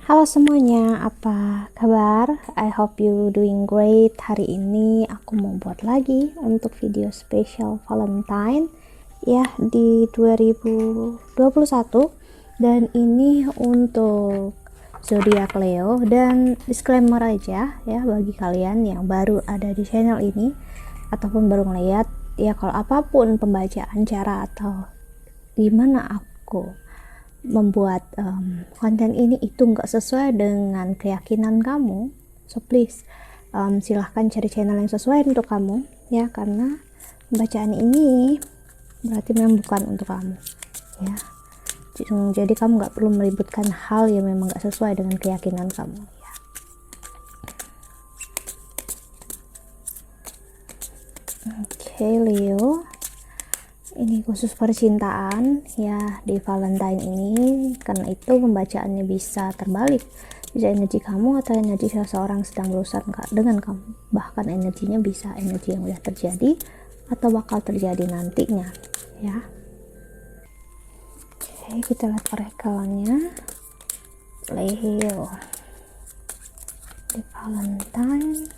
Halo semuanya, apa kabar? I hope you doing great. Hari ini aku mau buat lagi untuk video spesial Valentine ya di 2021, dan ini untuk zodiak Leo. Dan disclaimer aja ya, bagi kalian yang baru ada di channel ini ataupun baru ngeliat ya, kalau apapun pembacaan cara atau gimana aku membuat konten ini itu nggak sesuai dengan keyakinan kamu, so please silahkan cari channel yang sesuai untuk kamu ya, karena pembacaan ini berarti memang bukan untuk kamu ya. Jadi kamu nggak perlu meributkan hal yang memang nggak sesuai dengan keyakinan kamu ya. Oke, Leo, ini khusus percintaan ya di Valentine ini, karena itu pembacaannya bisa terbalik, bisa energi kamu atau energi seseorang sedang berusaha dengan kamu, bahkan energinya bisa energi yang udah terjadi atau bakal terjadi nantinya ya. Oke, kita lihat perekalannya Leo di Valentine.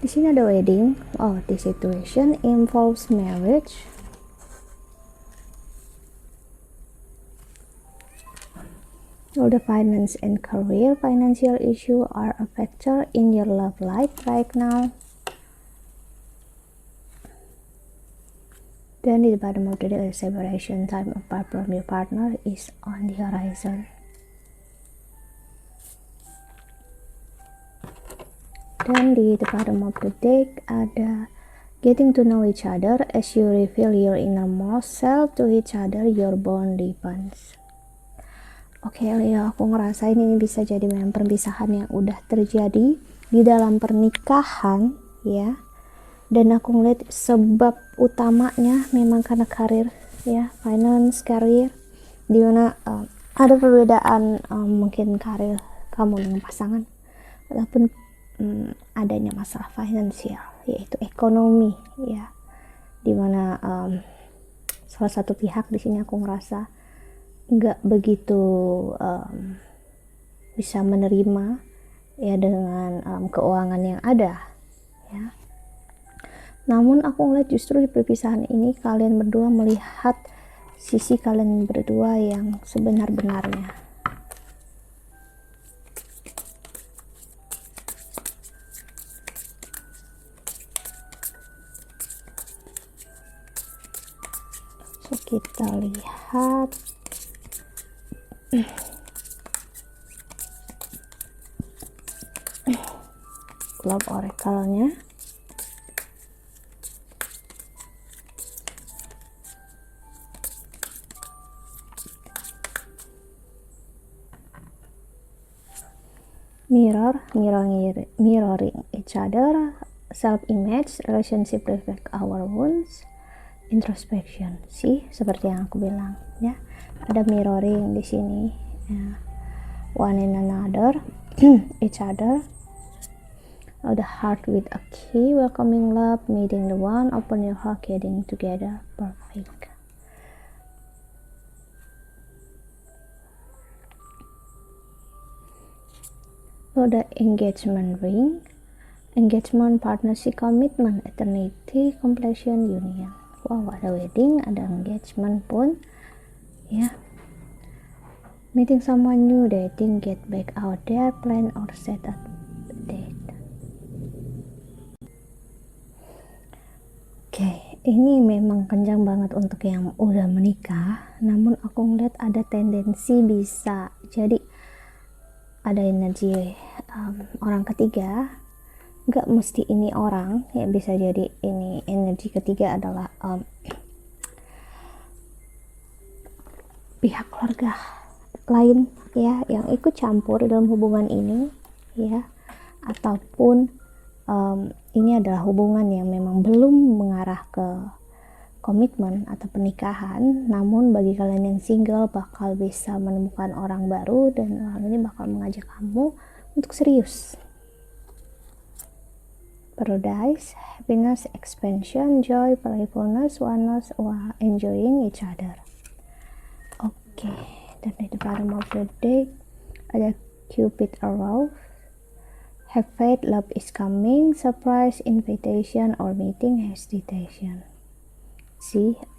Di sini ada wedding. Oh, the situation involves marriage. All the finance and career, financial issue are a factor in your love life right now. Then di bottom of the day, separation, time apart from your partner is on the horizon. Dan di the bottom of the deck ada getting to know each other as you reveal your innermost self to each other, your bond deepens. Oke, Leo, aku ngerasain ini bisa jadi memang perpisahan yang udah terjadi di dalam pernikahan ya. Dan aku ngeliat sebab utamanya memang karena karir ya, finance, career, dimana ada perbedaan mungkin karir kamu dengan pasangan ataupun adanya masalah finansial, yaitu ekonomi ya, dimana salah satu pihak di sini aku ngerasa nggak begitu bisa menerima ya dengan keuangan yang ada ya. Namun aku ngeliat justru di perpisahan ini kalian berdua melihat sisi kalian berdua yang sebenar-benarnya. So, kita lihat Love Oracle-nya. Mirroring each other, self-image, relationship reflect our wounds, introspection. Sih, seperti yang aku bilang ya, ada mirroring di sini ya. One and another, each other. The heart with a key, welcoming love, meeting the one, open your heart, getting together, perfect. The engagement ring, engagement, partnership, commitment, eternity, completion, union. Wow, ada wedding, ada engagement pun ya. Meeting someone new, dating, get back out there, plan or set a date. Oke, ini memang kencang banget untuk yang udah menikah, namun aku ngeliat ada tendensi bisa jadi ada energi orang ketiga. Nggak mesti ini orang ya, bisa jadi ini energi ketiga adalah pihak keluarga lain ya, yang ikut campur dalam hubungan ini ya, ataupun ini adalah hubungan yang memang belum mengarah ke komitmen atau pernikahan, namun bagi kalian yang single bakal bisa menemukan orang baru, dan orang ini bakal mengajak kamu untuk serius paradise, happiness, expansion, joy, playfulness, oneness, while enjoying each other. Oke, dan di bottom of the deck ada Cupid arrive, have faith, love is coming, surprise, invitation, or meeting, hesitation.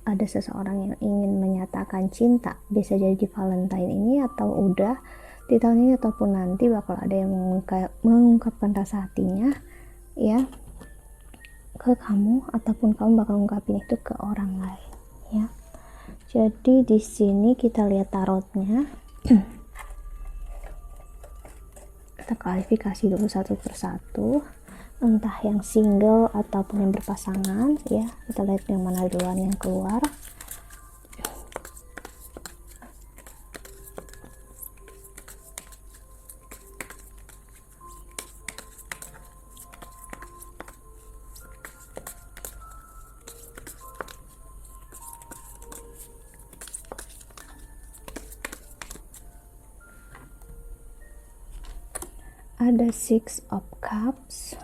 Ada seseorang yang ingin menyatakan cinta, bisa jadi di Valentine ini atau udah di tahun ini ataupun nanti bakal ada yang mengungkapkan rasa hatinya ya ke kamu, ataupun kamu bakal ungkapin itu ke orang lain ya. Jadi di sini kita lihat tarotnya. Kita klarifikasi dulu satu persatu, entah yang single ataupun yang berpasangan ya. Kita lihat yang mana duluan yang keluar. Ada Six of Cups,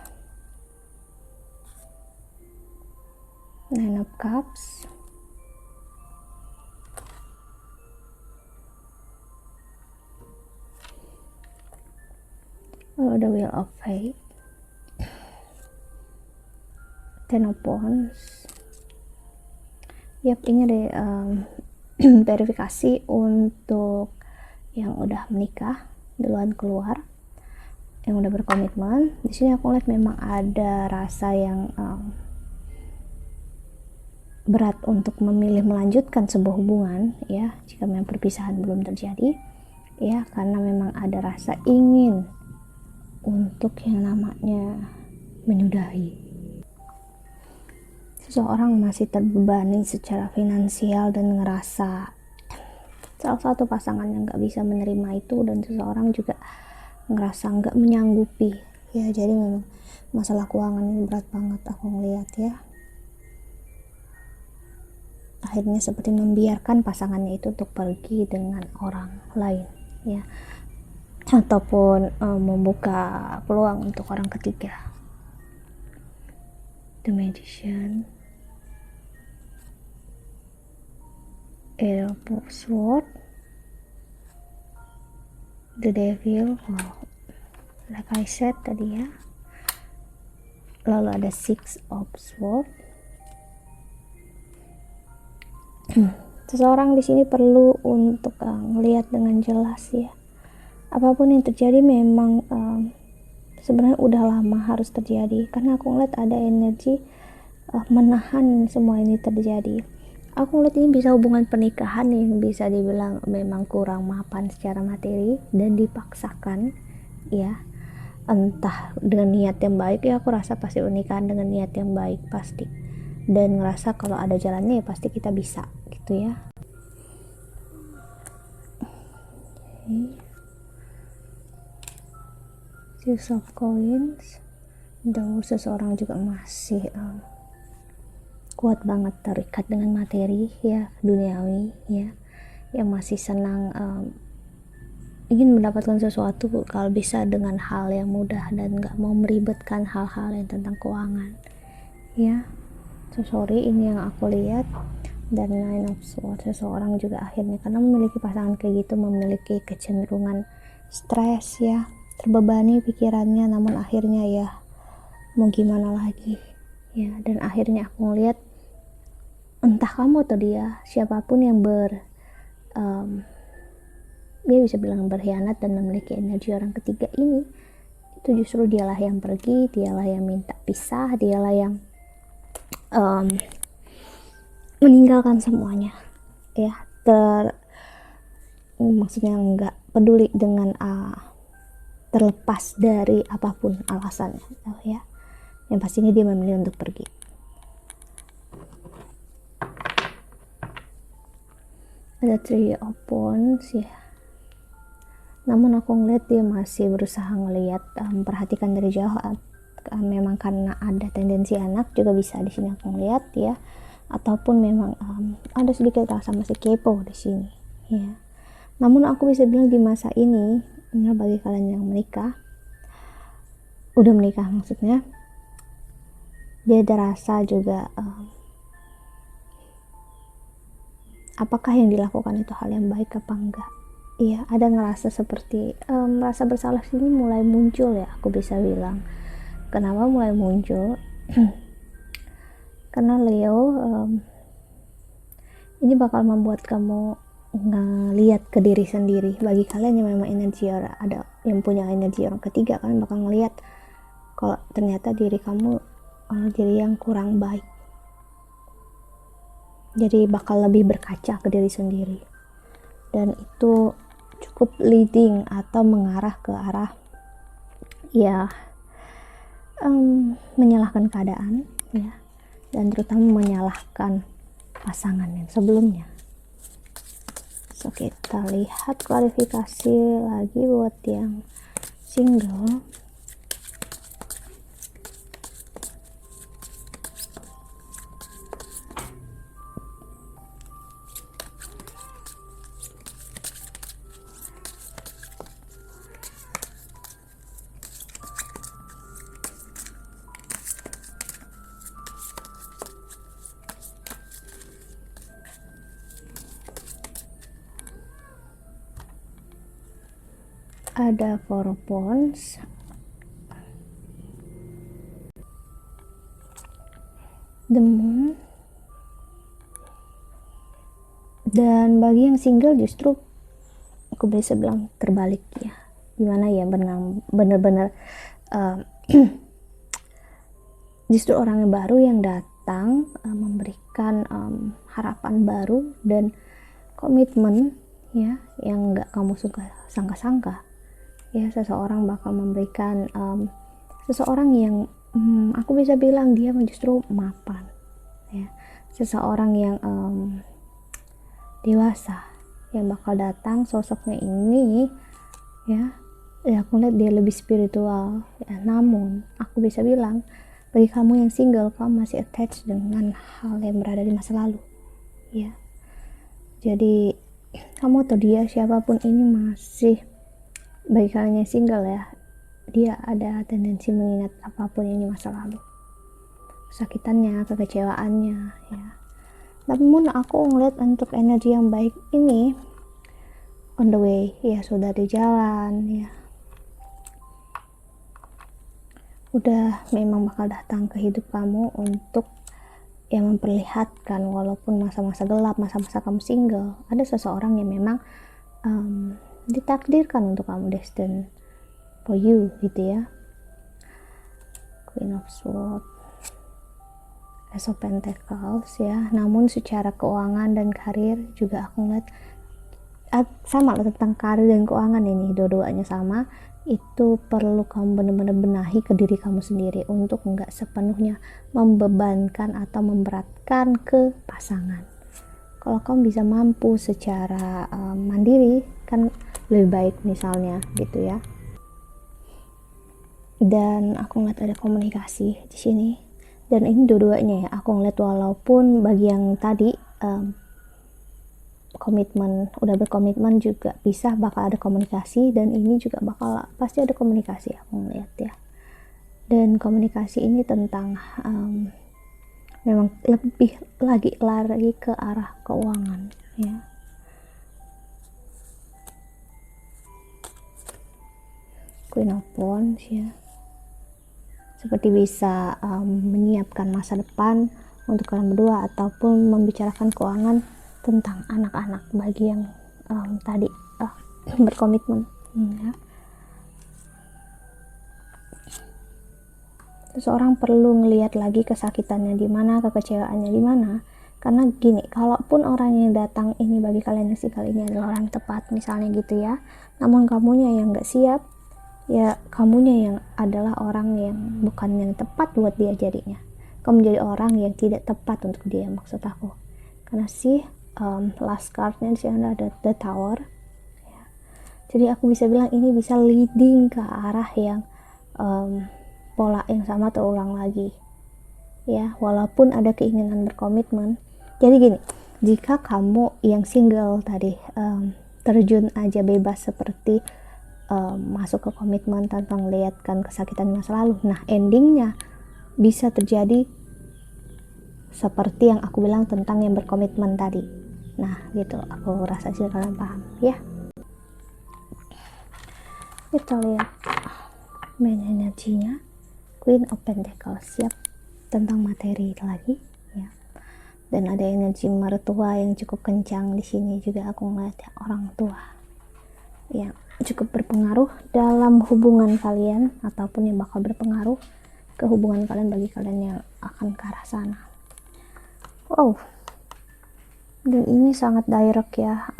Nine of Cups, the Wheel of Fate, Ten of Wands. Yap, ini ada verifikasi untuk yang udah menikah duluan keluar, yang udah berkomitmen. Di sini aku lihat memang ada rasa yang berat untuk memilih melanjutkan sebuah hubungan ya, jika memang perpisahan belum terjadi ya, karena memang ada rasa ingin untuk yang namanya menyudahi. Seseorang masih terbebani secara finansial dan ngerasa salah satu pasangan yang gak bisa menerima itu, dan seseorang juga ngerasa nggak menyanggupi ya. Jadi memang masalah keuangan ini berat banget aku ngeliat ya. Akhirnya seperti membiarkan pasangannya itu untuk pergi dengan orang lain ya, ataupun membuka peluang untuk orang ketiga. The Magician, Eight of Swords, The Devil, like I said tadi ya. Lalu ada Six of Swords. Seseorang di sini perlu untuk ngelihat dengan jelas ya. Apapun yang terjadi memang sebenarnya udah lama harus terjadi, karena aku ngeliat ada energi menahan semua ini terjadi. Aku ngeliat ini bisa hubungan pernikahan yang bisa dibilang memang kurang mapan secara materi dan dipaksakan ya, entah dengan niat yang baik ya. Aku rasa pasti pernikahan dengan niat yang baik pasti, dan ngerasa kalau ada jalannya ya pasti kita bisa gitu ya. Six of Coins, dan seseorang juga masih kuat banget terikat dengan materi ya, duniawi ya, yang masih senang ingin mendapatkan sesuatu kalau bisa dengan hal yang mudah dan gak mau meribetkan hal-hal yang tentang keuangan ya. So sorry, ini yang aku lihat. Dan Nine of Swords, seseorang juga akhirnya karena memiliki pasangan kayak gitu memiliki kecenderungan stres ya, terbebani pikirannya, namun akhirnya ya mau gimana lagi ya. Dan akhirnya aku ngeliat entah kamu atau dia, siapapun yang dia bisa bilang berkhianat dan memiliki energi orang ketiga ini, itu justru dialah yang pergi, dialah yang minta pisah, dialah yang meninggalkan semuanya ya, maksudnya nggak peduli dengan terlepas dari apapun alasannya ya, yang pastinya dia memilih untuk pergi. Ada Three of Wands ya, namun aku ngeliat dia masih berusaha ngelihat, memperhatikan dari jauh. Memang karena ada tendensi anak juga bisa di sini aku ngeliat ya, ataupun memang ada sedikit rasa masih kepo di sini ya. Namun aku bisa bilang di masa ini bagi kalian yang menikah, udah menikah maksudnya, dia ada rasa juga apakah yang dilakukan itu hal yang baik apa enggak. Iya, ada ngerasa seperti merasa bersalah sini mulai muncul ya, aku bisa bilang. Kenapa mulai muncul? Karena Leo ini bakal membuat kamu ngelihat ke diri sendiri. Bagi kalian yang memang energi ada yang punya energi orang ketiga, kalian bakal ngelihat kalau ternyata diri kamu diri yang kurang baik. Jadi bakal lebih berkaca ke diri sendiri, dan itu cukup leading atau mengarah ke arah ya menyalahkan keadaan ya, dan terutama menyalahkan pasangan yang sebelumnya. So kita lihat klarifikasi lagi buat yang single. Ada 4 Wands, The Moon, dan bagi yang single justru aku bisa bilang terbalik ya. Gimana ya, bener-bener justru orang yang baru yang datang memberikan harapan baru dan komitmen ya, yang nggak kamu suka sangka-sangka ya. Seseorang bakal memberikan seseorang yang aku bisa bilang dia justru mapan ya, seseorang yang dewasa yang bakal datang. Sosoknya ini ya aku lihat dia lebih spiritual ya. Namun aku bisa bilang bagi kamu yang single, kamu masih attached dengan hal yang berada di masa lalu ya. Jadi kamu atau dia siapapun ini masih, bagi kalian yang single ya, dia ada tendensi mengingat apapun yang di masa lalu, kesakitannya, kekecewaannya ya. Namun aku ngeliat untuk energi yang baik ini on the way ya, sudah di jalan ya, udah memang bakal datang ke hidup kamu untuk yang memperlihatkan walaupun masa-masa gelap, masa-masa kamu single, ada seseorang yang memang ditakdirkan untuk kamu, destined for you gitu ya. Queen of Swords, Ace of Pentacles ya. Namun secara keuangan dan karir juga aku ngeliat sama tentang karir dan keuangan ini, dua-duanya sama. Itu perlu kamu benar-benar benahi ke diri kamu sendiri untuk nggak sepenuhnya membebankan atau memberatkan ke pasangan. Kalau kamu bisa mampu secara mandiri kan lebih baik misalnya gitu ya. Dan aku ngeliat ada komunikasi di sini, dan ini dua-duanya ya aku ngeliat, walaupun bagi yang tadi komitmen, udah berkomitmen juga bisa bakal ada komunikasi, dan ini juga bakal pasti ada komunikasi aku ngeliat ya. Dan komunikasi ini tentang memang lebih lagi lari ke arah keuangan ya. Queen of Wands ya, seperti bisa menyiapkan masa depan untuk kalian berdua, ataupun membicarakan keuangan tentang anak-anak bagi yang tadi berkomitmen ya. Seseorang perlu ngelihat lagi kesakitannya di mana, kekecewaannya di mana. Karena gini, kalaupun orang yang datang ini bagi kalian yang single ini adalah orang yang tepat misalnya gitu ya, namun kamunya yang nggak siap ya, kamunya yang adalah orang yang bukan yang tepat buat dia, jadinya kamu jadi orang yang tidak tepat untuk dia, maksud aku. Karena sih last cardnya di sini ada The Tower ya. Jadi aku bisa bilang ini bisa leading ke arah yang pola yang sama terulang lagi ya, walaupun ada keinginan berkomitmen. Jadi gini, jika kamu yang single tadi terjun aja bebas seperti masuk ke komitmen tanpa melihatkan kesakitan masa lalu, nah endingnya bisa terjadi seperti yang aku bilang tentang yang berkomitmen tadi. Nah gitu, aku rasa sih kalian paham ya. Kita lihat main energinya, Queen of Pentacles, siap tentang materi lagi ya. Dan ada energi mertua yang cukup kencang di sini juga, aku ngeliat ya, orang tua yang cukup berpengaruh dalam hubungan kalian ataupun yang bakal berpengaruh ke hubungan kalian bagi kalian yang akan ke arah sana. Wow, dan ini sangat direct ya,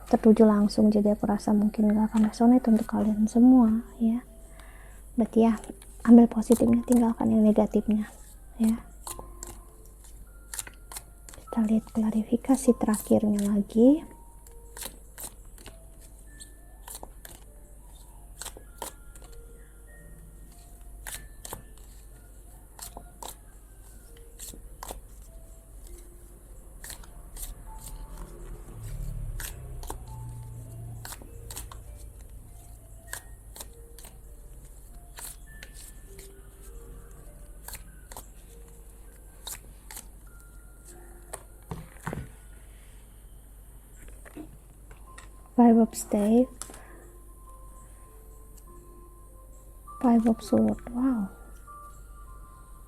tertuju langsung, jadi aku rasa mungkin gak akan resonate untuk kalian semua ya. Berarti ya, ambil positifnya, tinggalkan yang negatifnya ya. Kita lihat klarifikasi terakhirnya lagi. Five of Staves, Five of Swords, wow,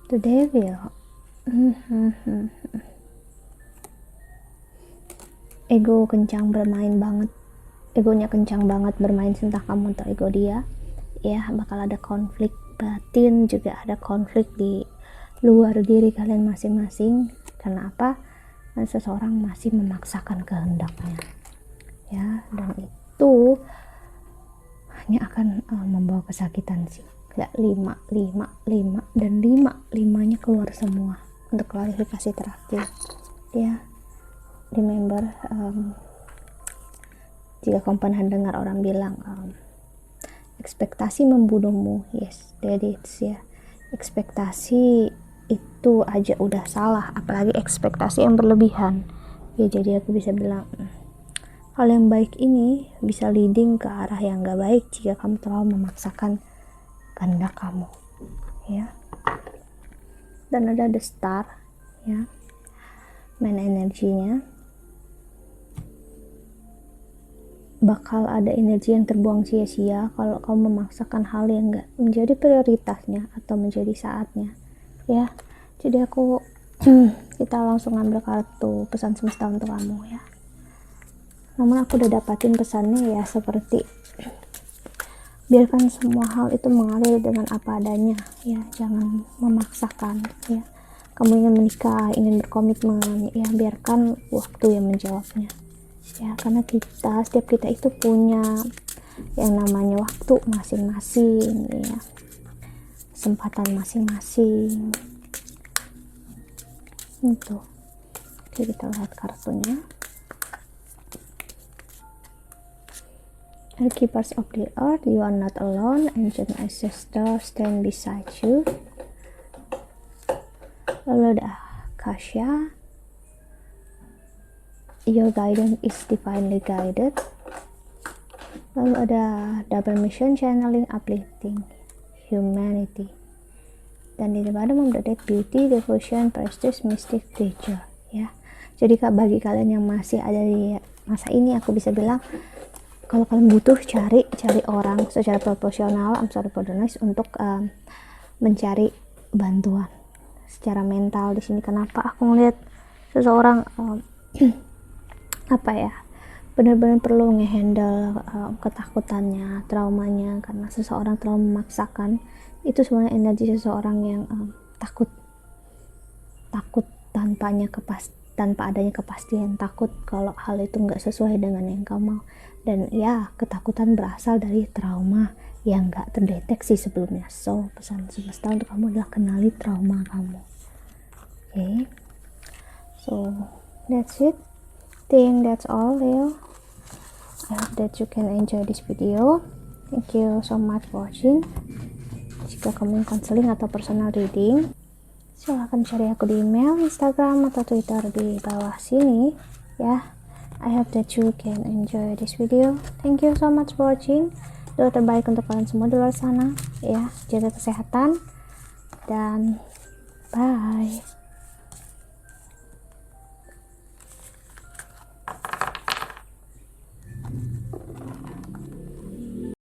the Devil. Ego kencang bermain banget, egonya kencang banget bermain, entah kamu atau ego dia ya. Bakal ada konflik batin, juga ada konflik di luar diri kalian masing-masing. Karena apa? Dan seseorang masih memaksakan kehendaknya ya, dan itu hanya akan membawa kesakitan sih. Lihat 5 dan 5-nya keluar semua untuk klarifikasi terakhir ya. Remember, jika kamu pernah dengar orang bilang ekspektasi membunuhmu, yes, that is ya. Ekspektasi itu aja udah salah, apalagi ekspektasi yang berlebihan ya. Jadi aku bisa bilang hal yang baik ini bisa leading ke arah yang gak baik jika kamu terlalu memaksakan kehendak kamu ya. Dan ada the star ya, main energinya, bakal ada energi yang terbuang sia-sia kalau kamu memaksakan hal yang gak menjadi prioritasnya atau menjadi saatnya ya. Jadi aku kita langsung ambil kartu pesan semesta untuk kamu ya. Namun aku udah dapatin pesannya ya, seperti biarkan semua hal itu mengalir dengan apa adanya ya, jangan memaksakan ya. Kamu ingin menikah, ingin berkomitmen ya, biarkan waktu yang menjawabnya ya. Karena setiap kita itu punya yang namanya waktu masing-masing ya, kesempatan masing-masing itu. Oke, kita lihat kartunya. Keepers of the earth, you are not alone, ancient ancestors stand beside you. Lalu ada Kasha, your guidance is divinely guided. Lalu ada double mission, channeling, uplifting, humanity. Dan di bottom of the deck, beauty, devotion, prestige, mystic, creature ya. Jadi bagi kalian yang masih ada di masa ini, aku bisa bilang kalau kalian butuh, cari orang secara proporsional, I'm sorry for the noise, untuk mencari bantuan secara mental di sini. Kenapa aku ngelihat seseorang apa ya, benar-benar perlu ngehandle ketakutannya, traumanya, karena seseorang terlalu memaksakan. Itu sebenarnya energi seseorang yang takut tanpa adanya kepastian, takut kalau hal itu nggak sesuai dengan yang kamu mau. Dan ya, ketakutan berasal dari trauma yang nggak terdeteksi sebelumnya. So, pesan semesta untuk kamu adalah kenali trauma kamu. Okay, so that's it. Think that's all, Leo. I hope that you can enjoy this video. Thank you so much for watching. Jika kamu ingin counseling atau personal reading, silahkan cari aku di email, Instagram, atau Twitter di bawah sini ya. I hope that you can enjoy this video. Thank you so much for watching. Doa terbaik untuk kalian semua di luar sana ya. Jaga kesehatan dan bye.